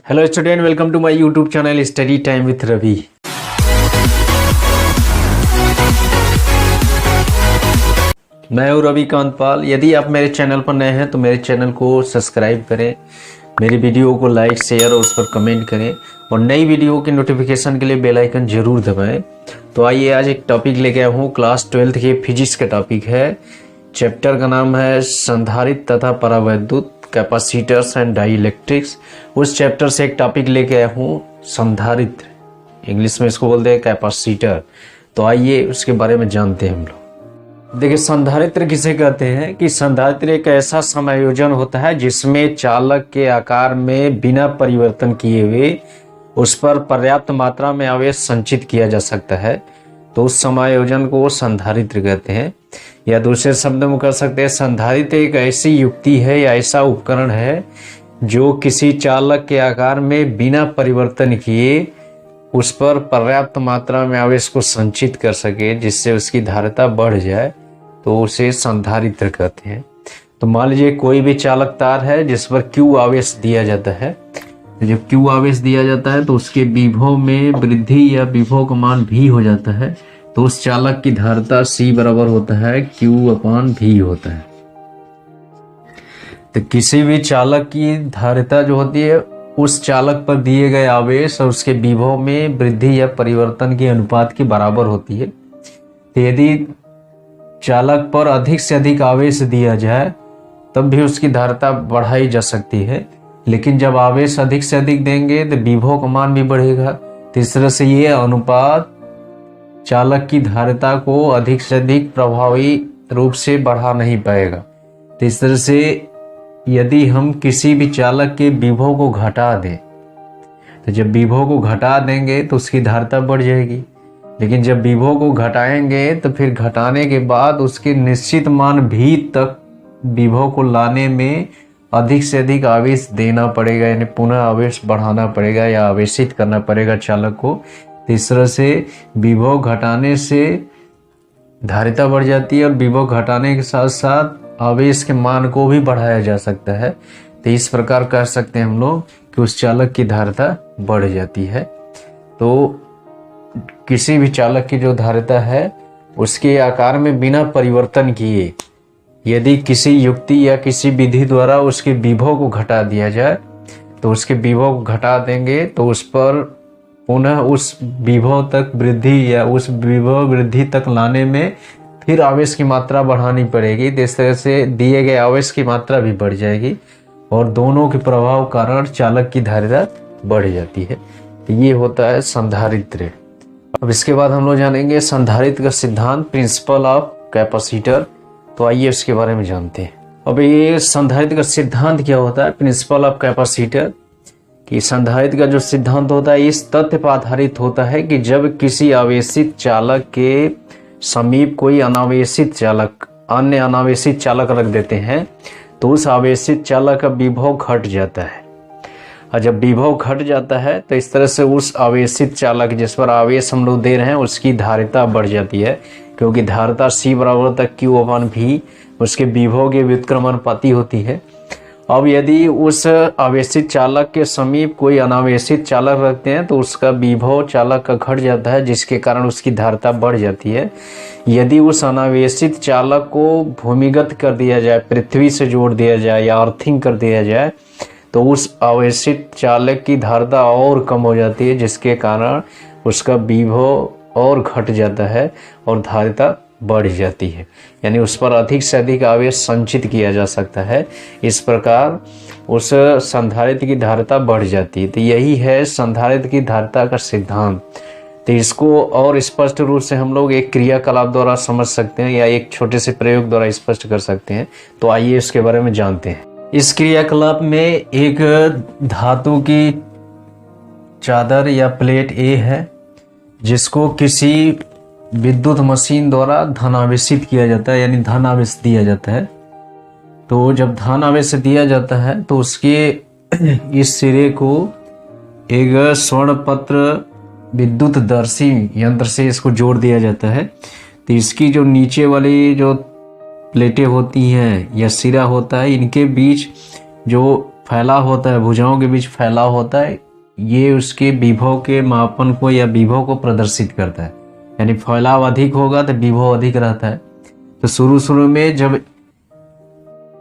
Hello student, welcome to my YouTube channel study time with Ravi. मैं हूँ रवि कांतपाल। यदि आप मेरे चैनल पर नए हैं तो मेरे चैनल को सब्सक्राइब करें, मेरी वीडियो को लाइक शेयर और उस पर कमेंट करें और नई वीडियो की नोटिफिकेशन के लिए बेल आइकन जरूर दबाएं। तो आइए आज एक टॉपिक लेके आया हूँ, क्लास 12th के फिजिक्स का टॉपिक है। चैप्टर का नाम है संधारित्र तथा परावैद्युत, कैपेसिटर्स एंड डाइइलेक्ट्रिक्स। उस चैप्टर से एक टॉपिक लेके आया हूँ संधारित्र, इंग्लिश में इसको बोलते हैं कैपेसिटर। तो आइए उसके बारे में जानते हैं हम लोग। देखिए, संधारित्र किसे कहते हैं कि संधारित्र एक ऐसा समायोजन होता है जिसमें चालक के आकार में बिना परिवर्तन किए हुए उस पर पर्याप्त मात्रा में आवेश संचित किया जा सकता है। तो उस समायोजन को संधारित्र कहते हैं, या दूसरे शब्दों में कह सकते हैं संधारित्र एक ऐसी युक्ति है या ऐसा उपकरण है जो किसी चालक के आकार में बिना परिवर्तन किए उस पर पर्याप्त मात्रा में आवेश को संचित कर सके, जिससे उसकी धारिता बढ़ जाए, तो उसे संधारित्र कहते हैं। तो मान लीजिए कोई भी चालक तार है जिस पर Q आवेश दिया जाता है। जब Q आवेश दिया जाता है तो उसके विभव में वृद्धि या विभव का मान V हो जाता है। तो उस चालक की धारिता C बराबर होता है Q/V होता है। तो किसी भी चालक की धारिता जो होती है उस चालक पर दिए गए आवेश और उसके विभव में वृद्धि या परिवर्तन के अनुपात के बराबर होती है। तो यदि चालक पर अधिक से अधिक आवेश दिया जाए तब भी उसकी धारिता बढ़ाई जा सकती है, लेकिन जब आवेश अधिक से अधिक देंगे तो विभव का मान भी बढ़ेगा। तो इस तरह से ये अनुपात चालक की धारिता को अधिक से अधिक प्रभावी रूप से बढ़ा नहीं पाएगा। तो इस तरह से यदि हम किसी भी चालक के विभव को घटा दें, तो जब विभव को घटा देंगे तो उसकी धारिता बढ़ जाएगी, लेकिन जब विभव को घटाएंगे तो फिर घटाने के बाद उसके निश्चित मान V तक विभव को लाने में अधिक से अधिक आवेश देना पड़ेगा, यानी पुनः आवेश बढ़ाना पड़ेगा या आवेशित करना पड़ेगा चालक को। तो इस तरह से विभव घटाने से धारिता बढ़ जाती है और विभव घटाने के साथ साथ आवेश के मान को भी बढ़ाया जा सकता है। तो इस प्रकार कह सकते हैं हम लोग कि उस चालक की धारिता बढ़ जाती है। तो किसी भी चालक की जो धारिता है उसके आकार में बिना परिवर्तन किए यदि किसी युक्ति या किसी विधि द्वारा उसके विभव को घटा दिया जाए, तो उसके विभव को घटा देंगे तो उस पर पुनः उस विभव तक वृद्धि या उस विभव वृद्धि तक लाने में फिर आवेश की मात्रा बढ़ानी पड़ेगी। तो इस तरह से दिए गए आवेश की मात्रा भी बढ़ जाएगी और दोनों के प्रभाव कारण चालक की धारिता बढ़ जाती है। तो ये होता है संधारित्र। अब इसके बाद हम लोग जानेंगे संधारित्र का सिद्धांत, प्रिंसिपल ऑफ कैपेसिटर। तो आइए उसके बारे में जानते हैं। अब ये संधारित्र का सिद्धांत क्या होता है, प्रिंसिपल ऑफ कैपेसिटर, कि संधारित्र का जो सिद्धांत होता है इस तथ्य पर आधारित होता है कि जब किसी आवेशित चालक के समीप कोई अन्य अनावेशित चालक रख देते हैं तो उस आवेशित चालक का विभव घट जाता है। और जब विभव घट जाता है तो इस तरह से उस आवेशित चालक जिस पर आवेश हम लोग दे रहे हैं उसकी धारिता बढ़ जाती है, क्योंकि धारिता C बराबर तक Q/V उसके विभव के व्युत्क्रमानुपाती होती है। अब यदि उस आवेशित चालक के समीप कोई अनावेशित चालक रखते हैं तो उसका विभव चालक का घट जाता है, जिसके कारण उसकी धारिता बढ़ जाती है। यदि उस अनावेशित चालक को भूमिगत कर दिया जाए, पृथ्वी से जोड़ दिया जाए या अर्थिंग कर दिया जाए, तो उस आवेशित चालक की धारिता और कम हो जाती है, जिसके कारण उसका विभव और घट जाता है और धारिता बढ़ जाती है, यानी उस पर अधिक से अधिक आवेश संचित किया जा सकता है। इस प्रकार उस संधारित्र की धारिता बढ़ जाती है। तो यही है संधारित्र की धारिता का सिद्धांत। तो इसको और स्पष्ट रूप से हम लोग एक क्रियाकलाप द्वारा समझ सकते हैं या एक छोटे से प्रयोग द्वारा स्पष्ट कर सकते हैं। तो आइए इसके बारे में जानते हैं। इस क्रियाकलाप में एक धातु की चादर या प्लेट A है जिसको किसी विद्युत मशीन द्वारा धनावेशित किया जाता है, यानी धन आवेश दिया जाता है। तो जब धन आवेश दिया जाता है तो उसके इस सिरे को एक स्वर्ण पत्र विद्युत दर्शी यंत्र से इसको जोड़ दिया जाता है। तो इसकी जो नीचे वाली जो प्लेटें होती हैं या सिरा होता है, इनके बीच जो फैलाव होता है, भुजाओं के बीच फैलाव होता है, ये उसके विभव के मापन को या विभव को प्रदर्शित करता है। यानी फैलाव अधिक होगा तो विभव अधिक रहता है। तो शुरू में जब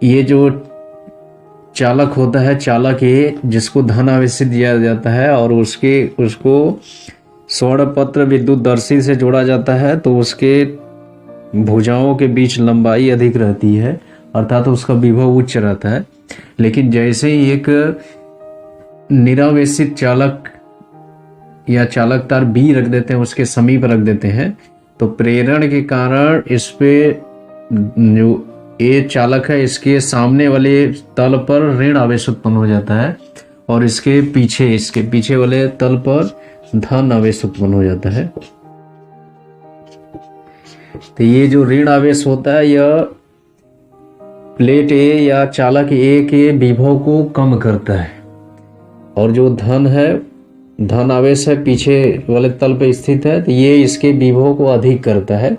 ये जो चालक होता है, चालक ये जिसको धन आवेशित दिया जाता है और उसको स्वर्णपत्र विद्युतदर्शी से जोड़ा जाता है, तो उसके भुजाओं के बीच लंबाई अधिक रहती है, अर्थात उसका विभव उच्च रहता है। लेकिन जैसे ही एक निरावेशित चालक या चालक तार बी रख देते हैं, उसके समीप रख देते हैं, तो प्रेरण के कारण इस पे जो ये चालक है इसके सामने वाले तल पर ऋण आवेश उत्पन्न हो जाता है और इसके पीछे वाले तल पर धन आवेश उत्पन्न हो जाता है। तो ये जो ऋण आवेश होता है यह प्लेट ए या चालक ए के विभव को कम करता है, और जो धन आवेश है पीछे वाले तल पे स्थित है, तो ये इसके विभव को अधिक करता है।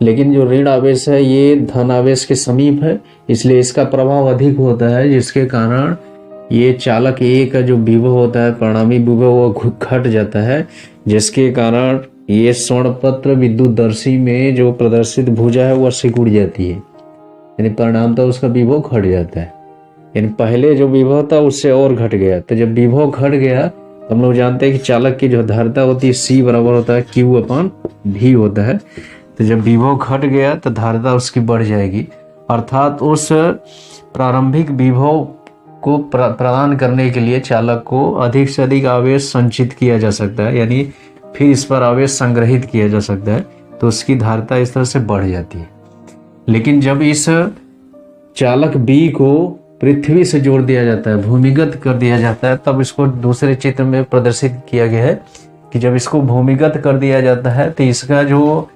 लेकिन जो ऋण आवेश है ये धन आवेश के समीप है, इसलिए इसका प्रभाव अधिक होता है, जिसके कारण ये चालक ए का जो विभव होता है, परिणामी विभव, वो घट जाता है, जिसके कारण ये स्वर्णपत्र विद्युतदर्शी में जो प्रदर्शित भुजा है वह सिकुड़ जाती है, यानी परिणामतः उसका विभव घट जाता है। यानी पहले जो विभव था उससे और घट गया। तो जब विभव घट गया तो हम लोग जानते हैं कि चालक की जो धारिता होती है C बराबर होता है Q/V होता है। तो जब विभव घट गया तो धारिता उसकी बढ़ जाएगी, अर्थात उस प्रारंभिक विभव को प्रदान करने के लिए चालक को अधिक से अधिक आवेश संचित किया जा सकता है, यानी फिर इस पर आवेश संग्रहित किया जा सकता है, तो उसकी धारिता इस तरह से बढ़ जाती है। लेकिन जब इस चालक बी को पृथ्वी से जोड़ दिया जाता है, भूमिगत कर दिया जाता है, तब इसको दूसरे चित्र में प्रदर्शित किया गया है कि जब इसको भूमिगत कर दिया जाता है तो इसका जो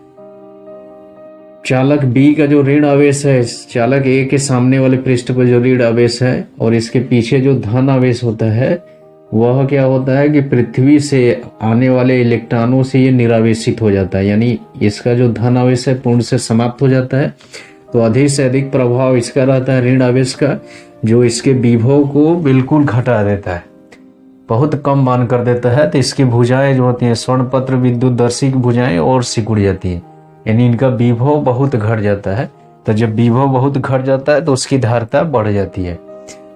चालक बी का जो ऋण आवेश है, चालक ए के सामने वाले पृष्ठ पर जो ऋण आवेश है और इसके पीछे जो धन आवेश होता है, वह क्या होता है कि पृथ्वी से आने वाले इलेक्ट्रॉनों से ये निरावेशित हो जाता है, यानी इसका जो धन आवेश है पूर्ण से समाप्त हो जाता है। तो अधिक से अधिक प्रभाव इसका रहता है ऋण आवेश का, जो इसके विभव को बिल्कुल घटा देता है, बहुत कम मान कर देता है। तो इसकी भुजाएं जो होती हैं, स्वर्णपत्र विद्युतदर्शी की भुजाएं और सिकुड़ जाती हैं, यानी इनका विभव बहुत घट जाता है। तो जब विभव बहुत घट जाता है तो उसकी धारिता बढ़ जाती है,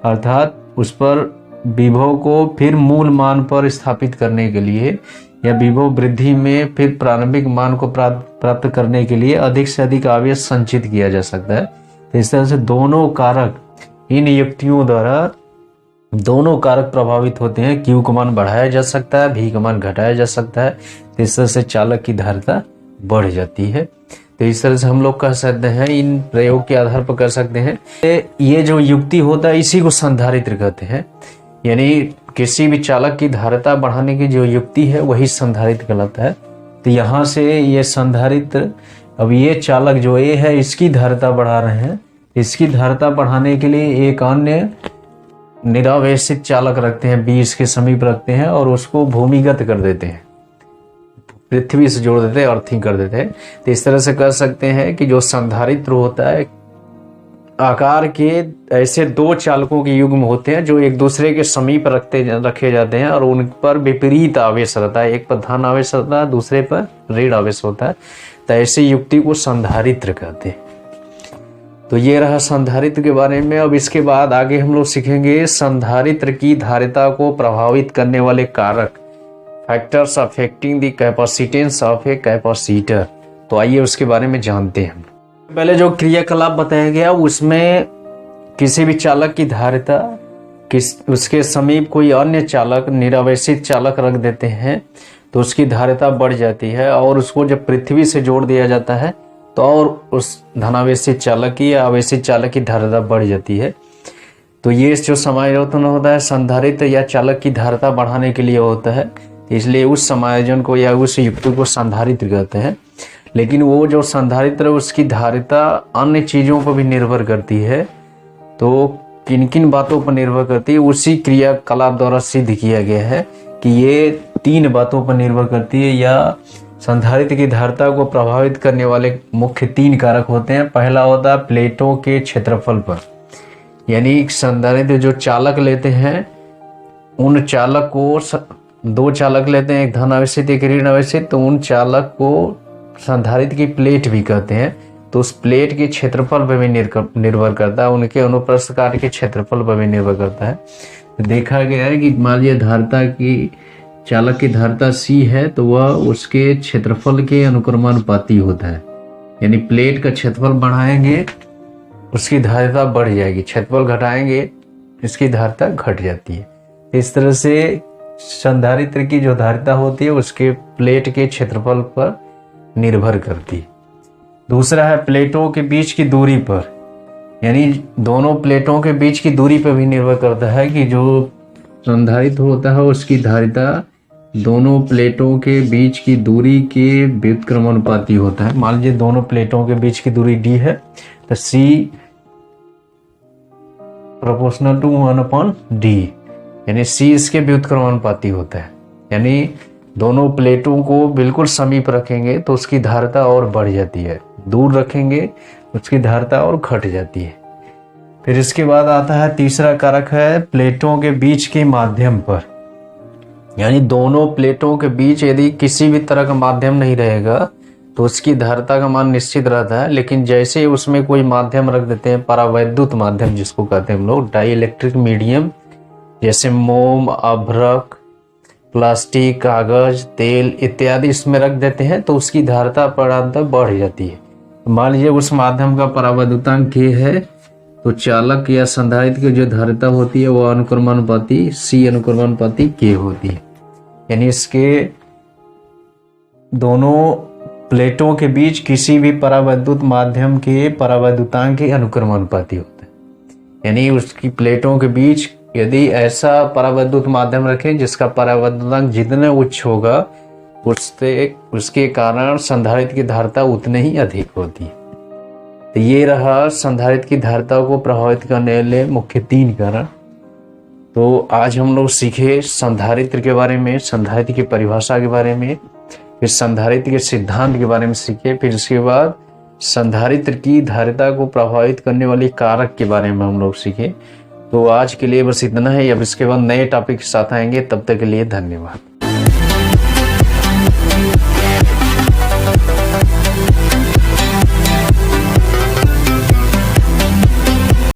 अर्थात उस पर विभव को फिर मूल मान पर स्थापित करने के लिए या विभव वृद्धि में फिर प्रारंभिक मान को प्राप्त करने के लिए अधिक से अधिक आवेश संचित किया जा सकता है। तो इस तरह से दोनों कारक, इन युक्तियों द्वारा दोनों कारक प्रभावित होते हैं। Q का मान बढ़ाया जा सकता है, V का मान घटाया जा सकता है, तो इस तरह से चालक की धारिता बढ़ जाती है। तो इस तरह से हम लोग कह सकते हैं, इन प्रयोग के आधार पर कर सकते हैं, ये जो युक्ति होता है इसी को संधारित्र कहते हैं। यानी किसी भी चालक की धारिता बढ़ाने की जो युक्ति है वही संधारित्र कहलाता है। तो यहाँ से ये संधारित्र, अब ये चालक जो ए है इसकी धारिता बढ़ा रहे हैं, इसकी धारिता बढ़ाने के लिए एक अन्य निरावेशित चालक रखते हैं, बी इसके समीप रखते हैं और उसको भूमिगत कर देते हैं, पृथ्वी से जोड़ देते हैं, अर्थिंग कर देते हैं। तो इस तरह से कर सकते हैं कि जो संधारित्र होता है, आकार के ऐसे दो चालकों के युग्म होते हैं जो एक दूसरे के समीप रखे जाते हैं और उन पर विपरीत आवेश रहता है, एक पर धन आवेश रहता है, दूसरे पर ऋण आवेश होता है। तो ऐसी युक्ति को संधारित्र कहते हैं। तो ये रहा संधारित्र के बारे में। अब इसके बाद आगे हम लोग सीखेंगे संधारित्र की धारिता को प्रभावित करने वाले कारक, factors affecting the capacitance of a capacitor. तो आइए उसके बारे में जानते हैं। पहले जो क्रियाकलाप बताया गया उसमें किसी भी चालक की धारिता उसके समीप कोई अन्य चालक, निरावेशित चालक रख देते हैं तो उसकी धारिता बढ़ जाती है, और उसको जब पृथ्वी से जोड़ दिया जाता है तो और उस धनावेशित चालक की या आवेशित चालक की धारिता बढ़ जाती है। तो ये जो समायोजन होता है संधारित्र या चालक की धारिता बढ़ाने के लिए होता है, इसलिए उस समायोजन को या उस युक्ति को संधारित्र कहते हैं। लेकिन वो जो संधारित्र उसकी धारिता अन्य चीज़ों पर भी निर्भर करती है। तो किन किन बातों पर निर्भर करती है, उसी क्रियाकलाप द्वारा सिद्ध किया गया है कि ये 3 बातों पर निर्भर करती है, या संधारित्र की धारिता को प्रभावित करने वाले मुख्य 3 कारक होते हैं। पहला होता है प्लेटों के क्षेत्रफल पर, यानी संधारित्र जो चालक लेते हैं, उन चालक को 2 चालक लेते हैं, एक धन आवेशित एक ऋण आवेशित, तो उन चालक को संधारित्र की प्लेट भी कहते हैं। तो उस प्लेट के क्षेत्रफल पर भी निर्भर करता है, उनके अनुप्रस्थ काट के क्षेत्रफल पर भी निर्भर करता है। तो देखा गया है कि मान लीजिए धारिता की चालक की धारिता C है, तो वह उसके क्षेत्रफल के अनुक्रमानुपाती होता है। यानी प्लेट का क्षेत्रफल बढ़ाएंगे उसकी धारिता बढ़ जाएगी, क्षेत्रफल घटाएंगे इसकी धारिता घट जाती है। इस तरह से संधारित्र की जो धारिता होती है उसके प्लेट के क्षेत्रफल पर निर्भर करती है। दूसरा है प्लेटों के बीच की दूरी पर, यानी दोनों प्लेटों के बीच की दूरी पर भी निर्भर करता है कि जो संधारित्र होता है उसकी धारिता दोनों प्लेटों के बीच की दूरी के व्युत्क्रमानुपाती होता है। मान लीजिए दोनों प्लेटों के बीच की दूरी d है, तो C प्रोपोर्शनल टू 1/d, यानी C इसके व्युत्क्रमानुपाती होता है। यानी दोनों प्लेटों को बिल्कुल समीप रखेंगे तो उसकी धारिता और बढ़ जाती है, दूर रखेंगे उसकी धारिता और घट जाती है। फिर इसके बाद आता है तीसरा कारक है प्लेटों के बीच के माध्यम पर, यानी दोनों प्लेटों के बीच यदि किसी भी तरह का माध्यम नहीं रहेगा तो उसकी धारिता का मान निश्चित रहता है। लेकिन जैसे उसमें कोई माध्यम रख देते हैं, परावैद्युत माध्यम जिसको कहते हैं हम लोग, डाई इलेक्ट्रिक मीडियम, जैसे मोम, अभ्रक, प्लास्टिक, कागज, तेल इत्यादि इसमें रख देते हैं, तो उसकी धारिता परांतर बढ़ जाती है। मान लीजिए उस माध्यम का परावैद्युतांक K है, तो चालक या संधारित्र की जो धारिता होती है वो अनुक्रमानुपाती C अनुक्रमानुपाती K होती है। यानी इसके दोनों प्लेटों के बीच किसी भी परावैद्युत माध्यम के परावैद्युतांक के अनुक्रमानुपाती होता है। यानी उसकी प्लेटों के बीच यदि ऐसा परावैद्युत माध्यम रखें जिसका परावैद्युतांक जितने उच्च होगा उसके कारण संधारित्र की धारिता उतने ही अधिक होती है। तो ये रहा संधारित्र की धारिता को प्रभावित करने वाले मुख्य 3 कारण। तो आज हम लोग सीखे संधारित्र के बारे में, संधारित्र की परिभाषा के बारे में, फिर संधारित्र के सिद्धांत के बारे में सीखे, फिर इसके बाद संधारित्र की धारिता को प्रभावित करने वाले कारक के बारे में हम लोग सीखे। तो आज के लिए बस इतना है। अब इसके बाद नए टॉपिक के साथ आएंगे, तब तक के लिए धन्यवाद।